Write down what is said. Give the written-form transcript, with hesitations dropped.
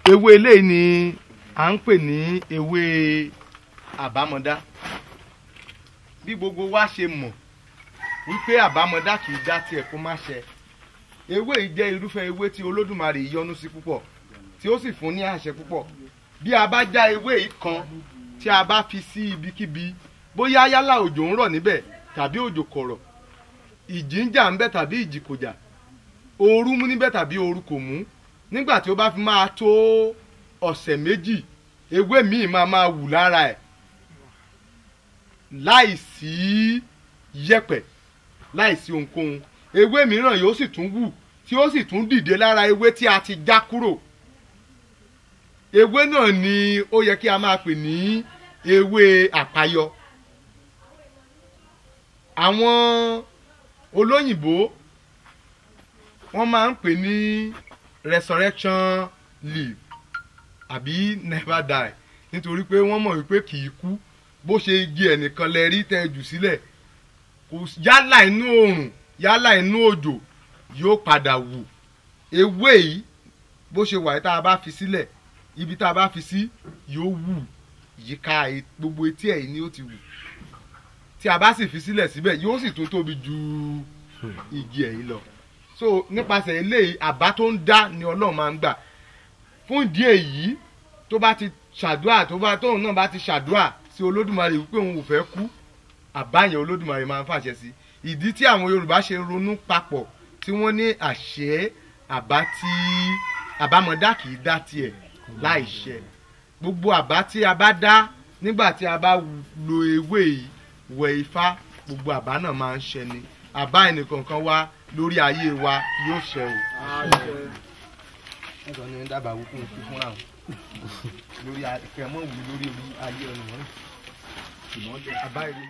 ewé eléyìí ni à ń pè ní ewé àbámọ̀dá. Bí gbogbo wa ṣe mọ̀ wípé àbámọ̀dá kì í dá tiẹ̀ kó má ṣẹ. Ewé yìí jẹ́ irúfẹ́ ewé tí Olódùmarè yọ́nú sí púpọ̀ tí ó sì fún ní àṣẹ púpọ̀. Bí a bá já ewé yìí kan tí a bá fi sí ibikíbi, bóyá yálà òjò ń rọ̀ níbẹ̀ tàbí òjò kò rọ̀, ìjì ń jà ń bẹ tàbí ìjì kò jà, ooru mú níbẹ̀ tàbí ooru kò mú, nígbà tí ó bá fi máa tó ọ̀sẹ̀ méjì, ewé míì máa wù lára ẹ̀ láìsí yẹ̀pẹ̀, láìsí ohunkóhun. Ewé mìíràn yóò sì tún wù tí ó sì tún dìde lára ewé tí a ti já kúrò. Ewé náà ni ó yẹ kí a máa pè ní ewé àpáyọ. Àwọn olóyìnbó wọ́n máa ń pè ní resurrection leaf àbí never die, nítorí pé wọ́n mọ̀ wípé kì í kú. Bó ṣe igi ẹnìkan lẹ rí tẹ́ jù sílẹ̀, kò yálà inú oòrùn yálà inú òjò yóò padà wù. Ewé yìí bó ṣe wà tá a bá fi sílẹ̀, ibi tá a bá fi sí yóò wù yíká gbogbo etí ẹ̀ ni ó ti wù. Tí a bá sì fi sílẹ̀ síbẹ̀ yóò sì tún tóbi ju igi ẹ̀ yìí lọ. So nípasẹ̀ eléyìí àbá tó ń dá ni Ọlọ́run máa ń gbà. Fún ìdí èyí tó bá ti ṣàdúrà, tóun náà bá ti ṣàdúrà sí Olódùmarè wípé òun ò fẹ́ kú, àbá yẹn Olódùmarè máa ń fàṣẹ sí. Ìdí tí àwọn Yorùbá ṣe ronú papọ̀ tí wọ́n ní àṣẹ àbámọ̀dá kì í dá tiẹ̀ láì ṣẹ. Gbogbo àbá tí a bá dá nígbà tí a bá lo ewé yìí wẹ̀ Ifá, gbogbo àbá náà máa ń ṣẹ ni. Àbá ẹnìkọ̀ọ̀kan wa lórí ayé wa yóò ṣẹ o. Ẹ̀sọ́ ni dábàá wípé òun fi fúnra wọn lórí ẹ̀kẹ́ mọ́ wù lórí ayé ẹnu wọn. Àbá ìlú.